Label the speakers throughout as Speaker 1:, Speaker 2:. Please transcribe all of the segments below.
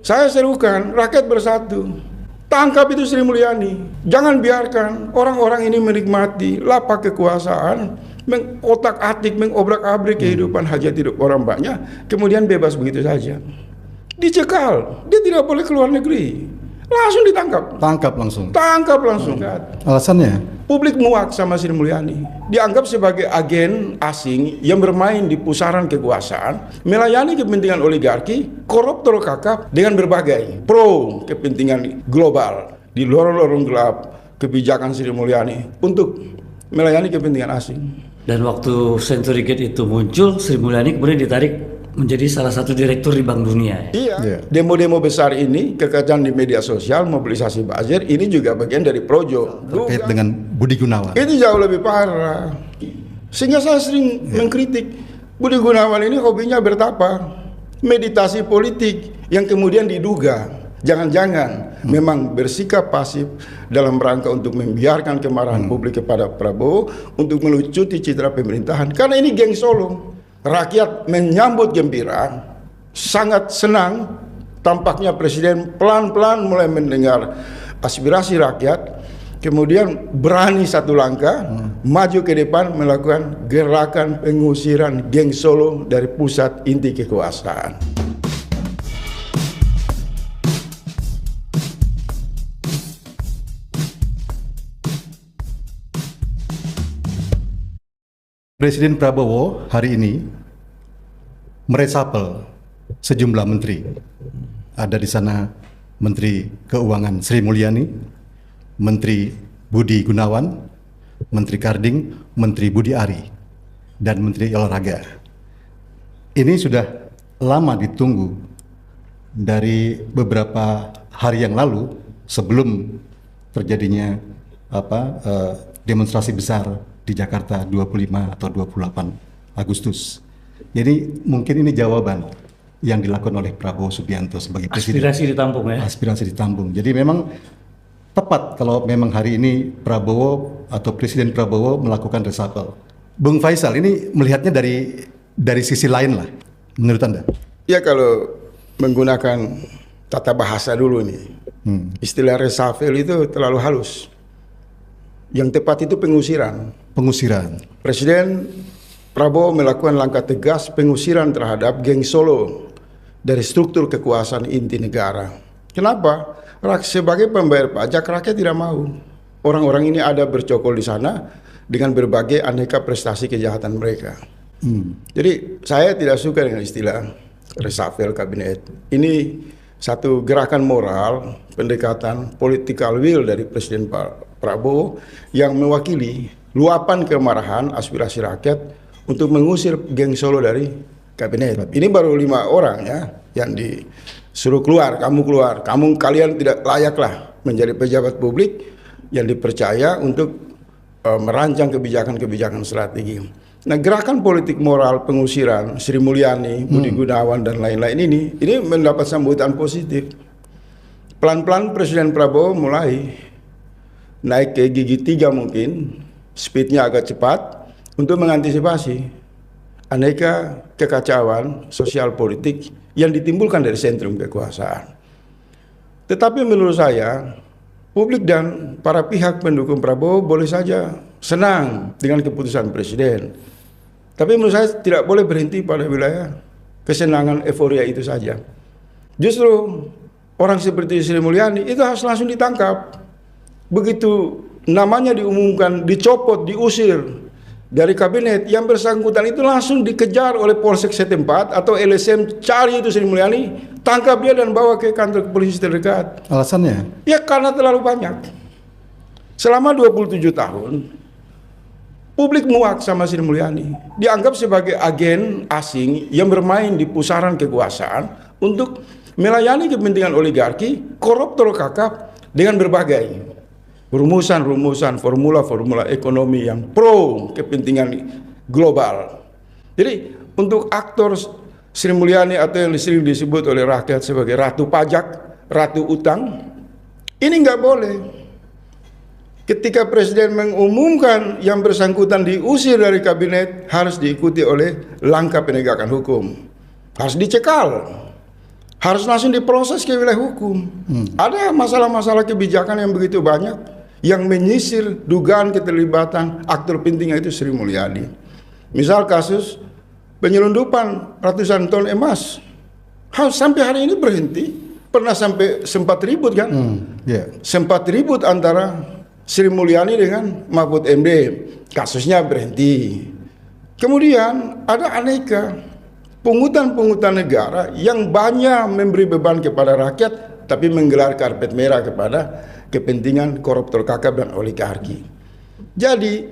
Speaker 1: saya serukan rakyat bersatu. Tangkap itu Sri Mulyani. Jangan biarkan orang-orang ini menikmati lapak kekuasaan, mengotak-atik, mengobrak-abrik kehidupan hajat hidup orang banyak, kemudian bebas begitu saja. Dicekal, dia tidak boleh keluar negeri. Langsung ditangkap. Tangkap langsung.
Speaker 2: Alasannya?
Speaker 1: Publik muak sama Sri Mulyani. Dianggap sebagai agen asing yang bermain di pusaran kekuasaan, melayani kepentingan oligarki, koruptor kakap dengan berbagai pro kepentingan global di lorong-lorong gelap kebijakan Sri Mulyani untuk melayani kepentingan asing.
Speaker 3: Dan waktu Century Gate itu muncul, Sri Mulyani kemudian ditarik menjadi salah satu direktur di Bank Dunia.
Speaker 1: Iya. Demo-demo besar ini, kekacauan di media sosial, mobilisasi buzzer, ini juga bagian dari projo.
Speaker 2: Terkait dengan Budi Gunawan.
Speaker 1: Itu jauh lebih parah. Sehingga saya sering mengkritik Budi Gunawan ini hobinya bertapa, meditasi politik yang kemudian diduga jangan-jangan memang bersikap pasif dalam rangka untuk membiarkan kemarahan publik kepada Prabowo untuk melucuti citra pemerintahan. Karena ini geng Solo. Rakyat menyambut gembira, sangat senang. Tampaknya Presiden pelan-pelan mulai mendengar aspirasi rakyat, kemudian berani satu langkah maju ke depan melakukan gerakan pengusiran geng Solo dari pusat inti kekuasaan.
Speaker 2: Presiden Prabowo hari ini meresapel sejumlah menteri. Ada di sana Menteri Keuangan Sri Mulyani, Menteri Budi Gunawan, Menteri Karding, Menteri Budi Ari, dan Menteri Olahraga. Ini sudah lama ditunggu dari beberapa hari yang lalu sebelum terjadinya demonstrasi besar di Jakarta 25 atau 28 Agustus. Jadi mungkin ini jawaban yang dilakukan oleh Prabowo Subianto sebagai presiden.
Speaker 3: Aspirasi ditampung ya?
Speaker 2: Aspirasi ditampung. Jadi memang tepat kalau memang hari ini Prabowo atau Presiden Prabowo melakukan reshuffle. Bung Faisal, ini melihatnya dari sisi lain lah, menurut Anda?
Speaker 1: Ya, kalau menggunakan tata bahasa dulu nih, istilah reshuffle itu terlalu halus. Yang tepat itu pengusiran. Presiden Prabowo melakukan langkah tegas pengusiran terhadap geng Solo dari struktur kekuasaan inti negara. Kenapa? Sebagai pembayar pajak rakyat tidak mau. Orang-orang ini ada bercokol di sana dengan berbagai aneka prestasi kejahatan mereka. Jadi saya tidak suka dengan istilah reshuffle kabinet. Ini satu gerakan moral, pendekatan political will dari Presiden Prabowo yang mewakili luapan kemarahan aspirasi rakyat untuk mengusir geng Solo dari kabinet. Ini baru 5 orang ya yang disuruh keluar, kalian tidak layaklah menjadi pejabat publik yang dipercaya untuk merancang kebijakan-kebijakan strategi. Nah, gerakan politik moral pengusiran Sri Mulyani, Budi Gunawan dan lain-lain ini mendapat sambutan positif. Pelan-pelan Presiden Prabowo mulai naik ke gigi 3 mungkin, speednya agak cepat untuk mengantisipasi aneka kekacauan sosial politik yang ditimbulkan dari sentrum kekuasaan. Tetapi menurut saya, publik dan para pihak pendukung Prabowo boleh saja senang dengan keputusan Presiden. Tapi menurut saya tidak boleh berhenti pada wilayah kesenangan euforia itu saja. Justru orang seperti Sri Mulyani itu harus langsung ditangkap. Begitu namanya diumumkan, dicopot, diusir dari kabinet, yang bersangkutan itu langsung dikejar oleh polsek setempat atau LSM, cari itu Sri Mulyani, tangkap dia dan bawa ke kantor polisi terdekat.
Speaker 2: Alasannya?
Speaker 1: Ya karena terlalu banyak. Selama 27 tahun, publik muak sama Sri Mulyani. Dianggap sebagai agen asing yang bermain di pusaran kekuasaan untuk melayani kepentingan oligarki, koruptor kakap dengan berbagai rumusan-rumusan, formula-formula ekonomi yang pro kepentingan global. Jadi untuk aktor Sri Mulyani atau yang sering disebut oleh rakyat sebagai ratu pajak, ratu utang, ini nggak boleh. Ketika Presiden mengumumkan yang bersangkutan diusir dari kabinet, harus diikuti oleh langkah penegakan hukum. Harus dicekal, harus langsung diproses ke wilayah hukum. Ada masalah-masalah kebijakan yang begitu banyak yang menyisir dugaan keterlibatan aktor pentingnya itu Sri Mulyani. Misal kasus penyelundupan ratusan ton emas, sampai hari ini berhenti. Pernah sampai sempat ribut kan? Sempat ribut antara Sri Mulyani dengan Mahfud MD. Kasusnya berhenti. Kemudian ada aneka pungutan-pungutan negara yang banyak memberi beban kepada rakyat, tapi menggelar karpet merah kepada kepentingan koruptor kakap dan oligarki. Jadi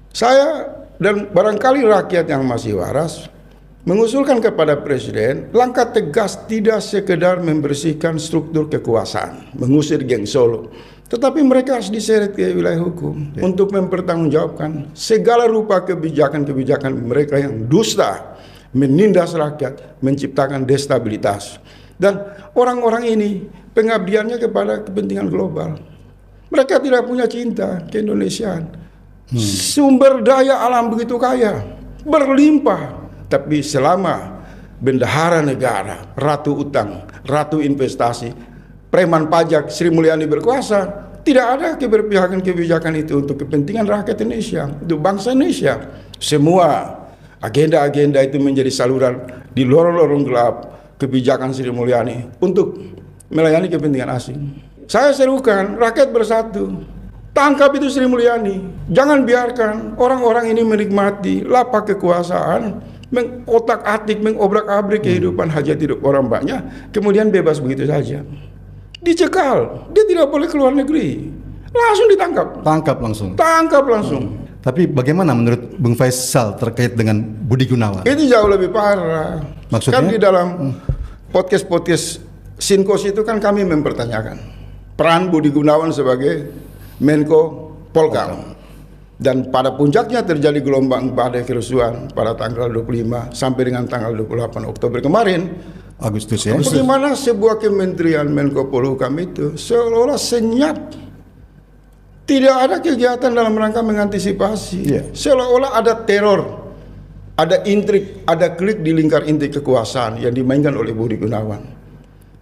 Speaker 1: saya dan barangkali rakyat yang masih waras mengusulkan kepada Presiden langkah tegas, tidak sekedar membersihkan struktur kekuasaan, mengusir geng Solo, tetapi mereka harus diseret ke wilayah hukum untuk mempertanggungjawabkan segala rupa kebijakan-kebijakan mereka yang dusta, menindas rakyat, menciptakan destabilitas. Dan orang-orang ini pengabdiannya kepada kepentingan global. Mereka tidak punya cinta ke Indonesiaan. Sumber daya alam begitu kaya, berlimpah. Tapi selama bendahara negara, ratu utang, ratu investasi, preman pajak Sri Mulyani berkuasa, tidak ada keberpihakan kebijakan itu untuk kepentingan rakyat Indonesia, untuk bangsa Indonesia. Semua agenda-agenda itu menjadi saluran di lorong-lorong gelap kebijakan Sri Mulyani untuk melayani kepentingan asing. Saya serukan rakyat bersatu. Tangkap itu Sri Mulyani. Jangan biarkan orang-orang ini menikmati lapak kekuasaan, mengotak-atik, mengobrak-abrik kehidupan hajat hidup orang banyak, kemudian bebas begitu saja. Dicekal, dia tidak boleh keluar negeri. Langsung ditangkap. Tangkap langsung.
Speaker 2: Tapi bagaimana menurut Bung Faisal terkait dengan Budi Gunawan?
Speaker 1: Itu jauh lebih parah.
Speaker 2: Maksudnya?
Speaker 1: Kan di dalam podcast Sinkos itu kan kami mempertanyakan peran Budi Gunawan sebagai Menko Polkam. Dan pada puncaknya terjadi gelombang badai kerusuhan pada tanggal 25 sampai dengan tanggal 28 Oktober kemarin.
Speaker 2: Agustus ya.
Speaker 1: Bagaimana sebuah kementerian Menko Polhukam itu seolah-olah senyap. Tidak ada kegiatan dalam rangka mengantisipasi. Seolah-olah ada teror, ada intrik, ada klik di lingkar inti kekuasaan yang dimainkan oleh Budi Gunawan.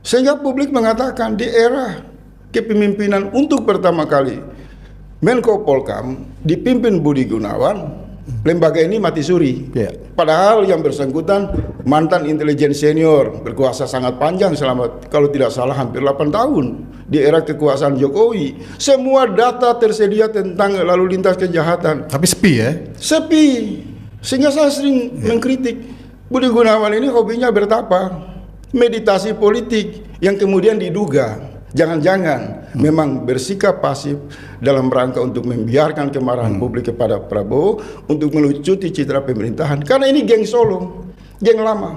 Speaker 1: Sehingga publik mengatakan di era kepemimpinan untuk pertama kali Menko Polkam dipimpin Budi Gunawan, lembaga ini mati suri. Padahal yang bersangkutan mantan intelijen senior, berkuasa sangat panjang selama kalau tidak salah hampir 8 tahun di era kekuasaan Jokowi. Semua data tersedia tentang lalu lintas kejahatan.
Speaker 2: Tapi sepi ya?
Speaker 1: Sepi. Sehingga saya sering mengkritik Budi Gunawan ini hobinya bertapa, meditasi politik yang kemudian diduga jangan-jangan memang bersikap pasif dalam rangka untuk membiarkan kemarahan publik kepada Prabowo untuk melucuti citra pemerintahan. Karena ini geng Solo, geng lama.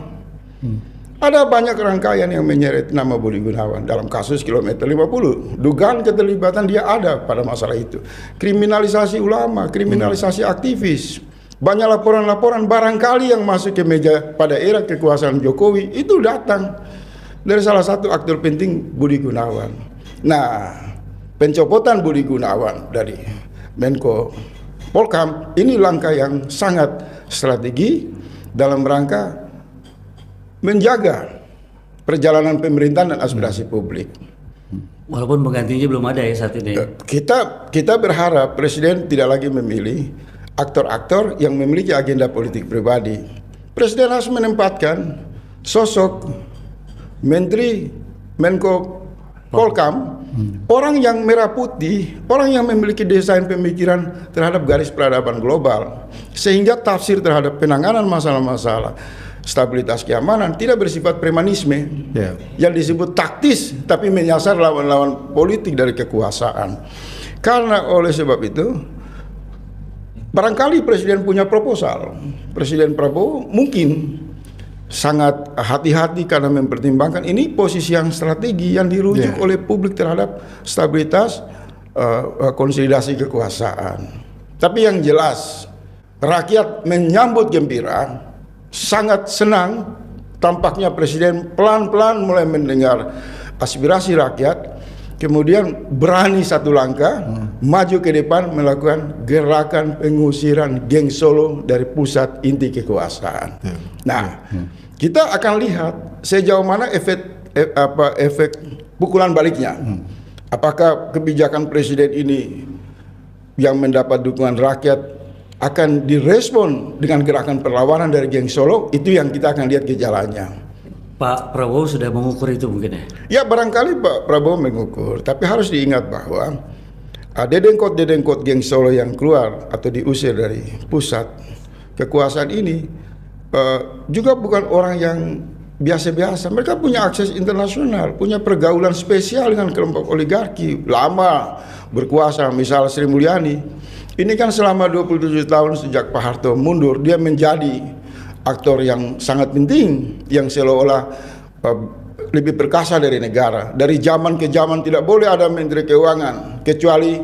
Speaker 1: Ada banyak rangkaian yang menyeret nama Budi Gunawan dalam kasus kilometer 50. Dugaan keterlibatan dia ada pada masalah itu. Kriminalisasi ulama, kriminalisasi aktivis. Banyak laporan-laporan barangkali yang masuk ke meja pada era kekuasaan Jokowi itu datang dari salah satu aktor penting Budi Gunawan. Nah, pencopotan Budi Gunawan dari Menko Polkam ini langkah yang sangat strategi dalam rangka menjaga perjalanan pemerintahan dan aspirasi publik.
Speaker 3: Walaupun penggantinya belum ada ya saat ini.
Speaker 1: Kita berharap Presiden tidak lagi memilih aktor-aktor yang memiliki agenda politik pribadi. Presiden harus menempatkan sosok Menteri Menko Polkam, orang yang merah putih, orang yang memiliki desain pemikiran terhadap garis peradaban global, sehingga tafsir terhadap penanganan masalah-masalah stabilitas keamanan tidak bersifat premanisme, yang disebut taktis, tapi menyasar lawan-lawan politik dari kekuasaan. Karena oleh sebab itu, barangkali Presiden punya proposal, Presiden Prabowo mungkin sangat hati-hati karena mempertimbangkan ini posisi yang strategi yang dirujuk oleh publik terhadap stabilitas konsolidasi kekuasaan. Tapi yang jelas rakyat menyambut gembira, sangat senang tampaknya Presiden pelan-pelan mulai mendengar aspirasi rakyat, kemudian berani satu langkah maju ke depan melakukan gerakan pengusiran geng Solo dari pusat inti kekuasaan. Nah, kita akan lihat sejauh mana efek efek pukulan baliknya. Apakah kebijakan presiden ini yang mendapat dukungan rakyat akan direspon dengan gerakan perlawanan dari geng Solo? Itu yang kita akan lihat gejalanya.
Speaker 3: Pak Prabowo sudah mengukur itu mungkin ya?
Speaker 1: Ya barangkali Pak Prabowo mengukur, tapi harus diingat bahwa dedengkot geng Solo yang keluar atau diusir dari pusat kekuasaan ini juga bukan orang yang biasa-biasa. Mereka punya akses internasional, punya pergaulan spesial dengan kelompok oligarki lama berkuasa. Misal Sri Mulyani, ini kan selama 27 tahun sejak Pak Harto mundur, dia menjadi aktor yang sangat penting, yang seolah-olah lebih perkasa dari negara. Dari zaman ke zaman tidak boleh ada Menteri Keuangan kecuali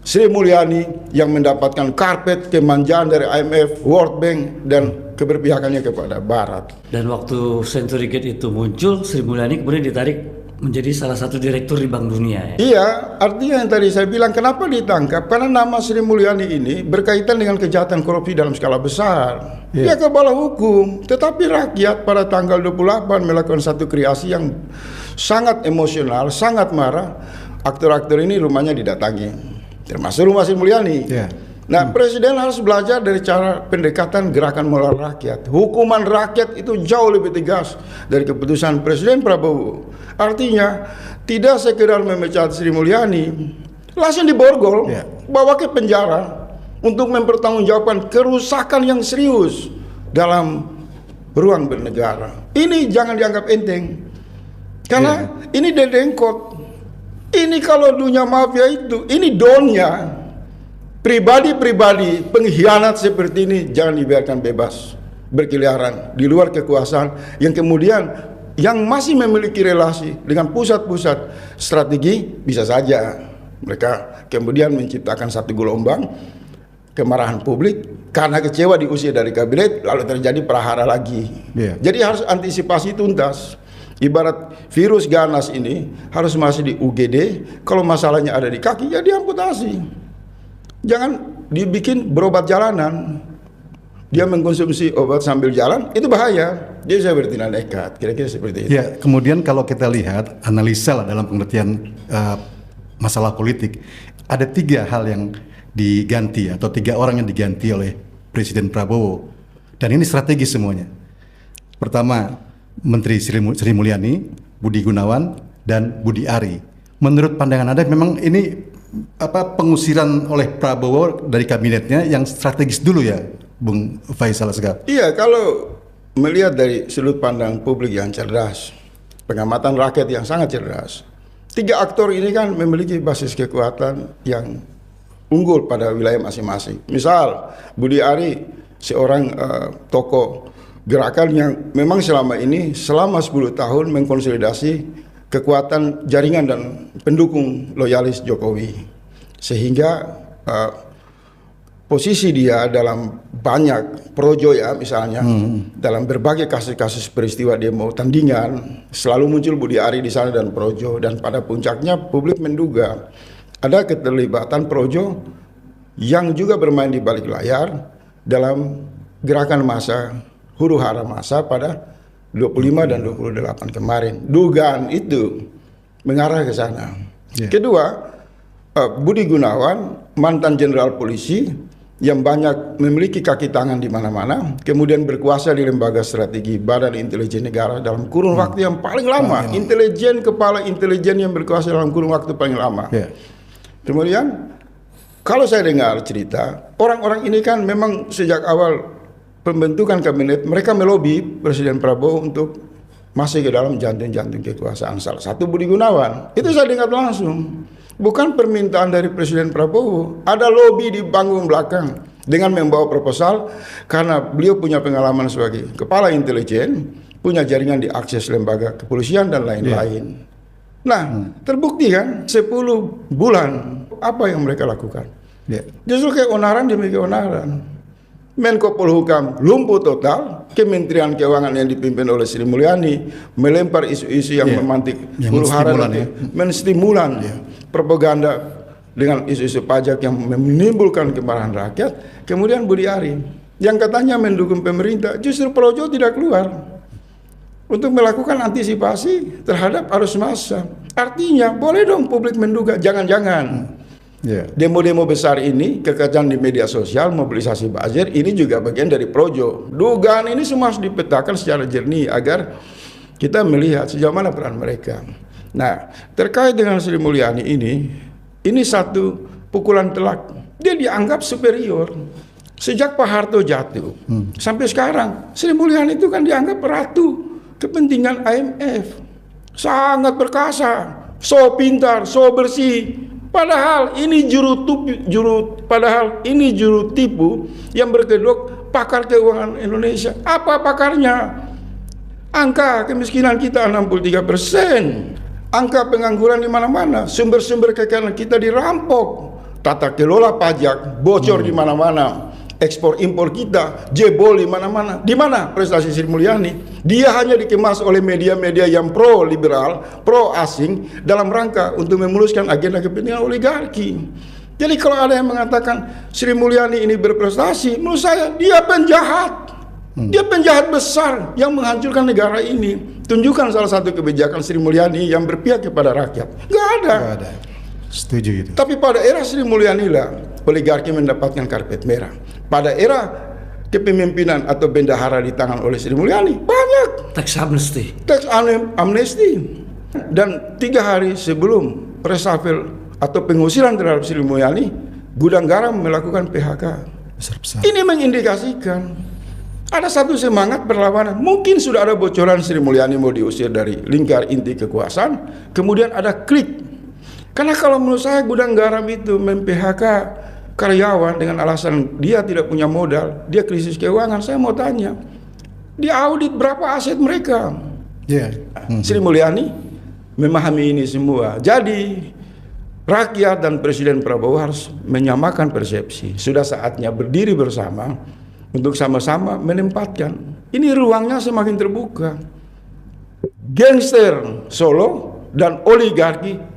Speaker 1: Sri Mulyani yang mendapatkan karpet kemanjaan dari IMF, World Bank, dan keberpihakannya kepada Barat.
Speaker 3: Dan waktu Century Gate itu muncul, Sri Mulyani kemudian ditarik menjadi salah satu direktur di Bank Dunia ya?
Speaker 1: Iya, artinya yang tadi saya bilang kenapa ditangkap? Karena nama Sri Mulyani ini berkaitan dengan kejahatan korupsi dalam skala besar. Dia ke bawah hukum, tetapi rakyat pada tanggal 28 melakukan satu kreasi yang sangat emosional, sangat marah. Aktor-aktor ini rumahnya didatangi, termasuk rumah Sri Mulyani. Nah, presiden harus belajar dari cara pendekatan gerakan moral rakyat. Hukuman rakyat itu jauh lebih tegas dari keputusan Presiden Prabowo. Artinya, tidak sekedar memecat Sri Mulyani, langsung diborgol, bawa ke penjara untuk mempertanggungjawabkan kerusakan yang serius dalam ruang bernegara. Ini jangan dianggap enteng, karena ini dedengkot. Ini kalau dunia mafia itu, ini donnya. Pribadi-pribadi pengkhianat seperti ini jangan dibiarkan bebas berkeliaran di luar kekuasaan, yang kemudian yang masih memiliki relasi dengan pusat-pusat strategi bisa saja mereka kemudian menciptakan satu gelombang kemarahan publik karena kecewa diusir dari kabinet, lalu terjadi prahara lagi. Jadi harus antisipasi tuntas. Ibarat virus ganas ini harus masih di UGD, kalau masalahnya ada di kaki ya diamputasi. Jangan dibikin berobat jalanan. Dia mengkonsumsi obat sambil jalan, itu bahaya. Dia bisa bertindak nekat, kira-kira seperti itu.
Speaker 2: Ya, kemudian kalau kita lihat analisa lah dalam pengertian masalah politik, ada 3 hal yang diganti atau 3 orang yang diganti oleh Presiden Prabowo, dan ini strategis semuanya. Pertama, Menteri Sri Mulyani, Budi Gunawan, dan Budi Ari. Menurut pandangan Anda, memang ini pengusiran oleh Prabowo dari kabinetnya yang strategis dulu ya, Bung Faisal Asgaf?
Speaker 1: Iya, kalau melihat dari sudut pandang publik yang cerdas, pengamatan rakyat yang sangat cerdas, 3 aktor ini kan memiliki basis kekuatan yang unggul pada wilayah masing-masing. Misal Budi Ari, seorang tokoh gerakan yang memang selama 10 tahun mengkonsolidasi kekuatan jaringan dan pendukung loyalis Jokowi, sehingga posisi dia dalam banyak projo ya misalnya, dalam berbagai kasus-kasus peristiwa demo tandingan selalu muncul Budi Ari di sana dan projo, dan pada puncaknya publik menduga ada keterlibatan projo yang juga bermain di balik layar dalam gerakan massa huru hara massa pada 25 dan 28 kemarin. Dugaan itu mengarah ke sana. Kedua, Budi Gunawan, mantan jenderal polisi yang banyak memiliki kaki tangan di mana-mana, kemudian berkuasa di lembaga strategi Badan Intelijen Negara dalam kurun waktu yang paling lama. Intelijen, kepala intelijen yang berkuasa dalam kurun waktu paling lama. Kemudian, kalau saya dengar cerita, orang-orang ini kan memang sejak awal pembentukan kabinet, mereka melobi Presiden Prabowo untuk masuk ke dalam jantung-jantung kekuasaan. Salah satu Budi Gunawan. Itu saya dengar langsung. Bukan permintaan dari Presiden Prabowo. Ada lobi di panggung belakang dengan membawa proposal, karena beliau punya pengalaman sebagai kepala intelijen, punya jaringan di akses lembaga kepolisian dan lain-lain. Nah, terbukti kan 10 bulan apa yang mereka lakukan. Justru keonaran demi keonaran. Menko Polhukam lumpuh total, Kementerian Keuangan yang dipimpin oleh Sri Mulyani melempar isu-isu yang memantik huru-hara, menstimulan propaganda dengan isu-isu pajak yang menimbulkan kemarahan rakyat. Kemudian Budi Ari yang katanya mendukung pemerintah, justru projo tidak keluar. untuk melakukan antisipasi terhadap arus massa. Artinya boleh dong publik menduga, jangan-jangan demo-demo besar ini, kekacauan di media sosial, mobilisasi buzzer, ini juga bagian dari projo. Dugaan ini semua harus dipetakan secara jernih agar kita melihat sejauh mana peran mereka. Nah, terkait dengan Sri Mulyani ini satu pukulan telak. Dia dianggap superior. Sejak Pak Harto jatuh sampai sekarang, Sri Mulyani itu kan dianggap ratu kepentingan IMF, sangat perkasa, so pintar, so bersih. Padahal ini juru tipu yang berkedok pakar keuangan Indonesia. Apa pakarnya? Angka kemiskinan kita 63%, angka pengangguran di mana-mana, sumber-sumber kekayaan kita dirampok, tata kelola pajak bocor di mana-mana. Ekspor impor kita jebol di mana-mana. Di mana prestasi Sri Mulyani? Dia hanya dikemas oleh media-media yang pro liberal, pro asing dalam rangka untuk memuluskan agenda kepentingan oligarki. Jadi kalau ada yang mengatakan Sri Mulyani ini berprestasi, menurut saya dia penjahat. Dia penjahat besar yang menghancurkan negara ini. Tunjukkan salah satu kebijakan Sri Mulyani yang berpihak kepada rakyat. Nggak ada.
Speaker 2: Nggak ada. Setuju itu.
Speaker 1: Tapi pada era Sri Mulyani lah oligarki mendapatkan karpet merah. Pada era kepemimpinan atau bendahara di tangan oleh Sri Mulyani banyak
Speaker 3: Tax amnesty.
Speaker 1: tax amnesty. Dan 3 hari sebelum reshuffle atau pengusiran terhadap Sri Mulyani, Gudang Garam melakukan PHK.
Speaker 2: Besar-besar.
Speaker 1: Ini mengindikasikan ada satu semangat perlawanan. Mungkin sudah ada bocoran Sri Mulyani mau diusir dari lingkar inti kekuasaan, kemudian ada klik. Karena kalau menurut saya Gudang Garam itu mem-PHK karyawan dengan alasan dia tidak punya modal, dia krisis keuangan. Saya mau tanya, diaudit berapa aset mereka? Sri Mulyani memahami ini semua. Jadi rakyat dan Presiden Prabowo harus menyamakan persepsi. Sudah saatnya berdiri bersama untuk sama-sama menempatkan. Ini ruangnya semakin terbuka. Gangster Solo dan oligarki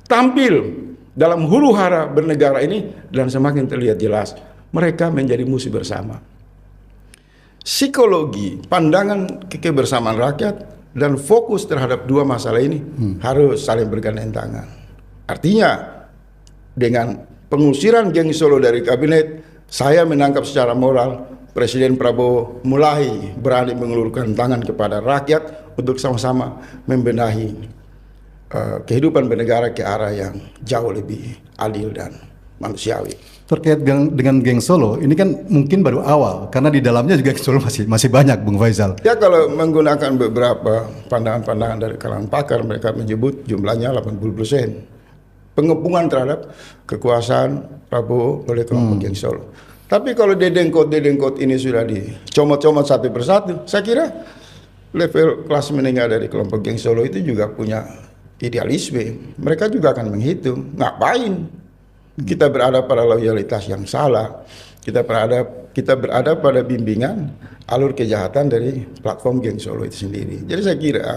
Speaker 1: tampil dalam huru hara bernegara ini dan semakin terlihat jelas mereka menjadi musuh bersama. Psikologi, pandangan kebersamaan rakyat dan fokus terhadap dua masalah ini harus saling bergandeng tangan. Artinya dengan pengusiran geng Solo dari kabinet, saya menangkap secara moral Presiden Prabowo mulai berani mengulurkan tangan kepada rakyat untuk sama-sama membenahi kehidupan bernegara ke arah yang jauh lebih adil dan manusiawi.
Speaker 2: Terkait dengan geng Solo, ini kan mungkin baru awal karena di dalamnya juga geng Solo masih banyak, Bung Faisal.
Speaker 1: Ya, kalau menggunakan beberapa pandangan-pandangan dari kalangan pakar, mereka menyebut jumlahnya 80%. Pengepungan terhadap kekuasaan Prabowo oleh kelompok geng Solo. Tapi kalau dedengkot ini sudah dicomot-comot satu persatu, saya kira level kelas menengah dari kelompok geng Solo itu juga punya idealisme. Mereka juga akan menghitung, ngapain kita berada pada loyalitas yang salah, kita berada pada bimbingan alur kejahatan dari platform geng Solo itu sendiri. Jadi saya kira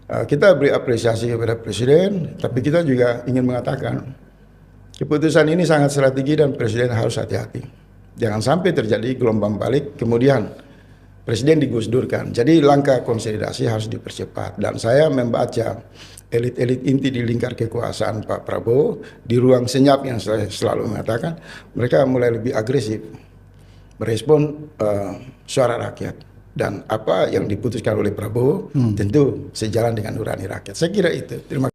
Speaker 1: kita beri apresiasi kepada Presiden, tapi kita juga ingin mengatakan keputusan ini sangat strategi dan Presiden harus hati-hati. Jangan sampai terjadi gelombang balik kemudian Presiden digusdurkan. Jadi langkah konsolidasi harus dipercepat. Dan saya membaca elit-elit inti di lingkar kekuasaan Pak Prabowo di ruang senyap yang saya selalu mengatakan, mereka mulai lebih agresif merespon suara rakyat. Dan apa yang diputuskan oleh Prabowo tentu sejalan dengan nurani rakyat. Saya kira itu. Terima kasih.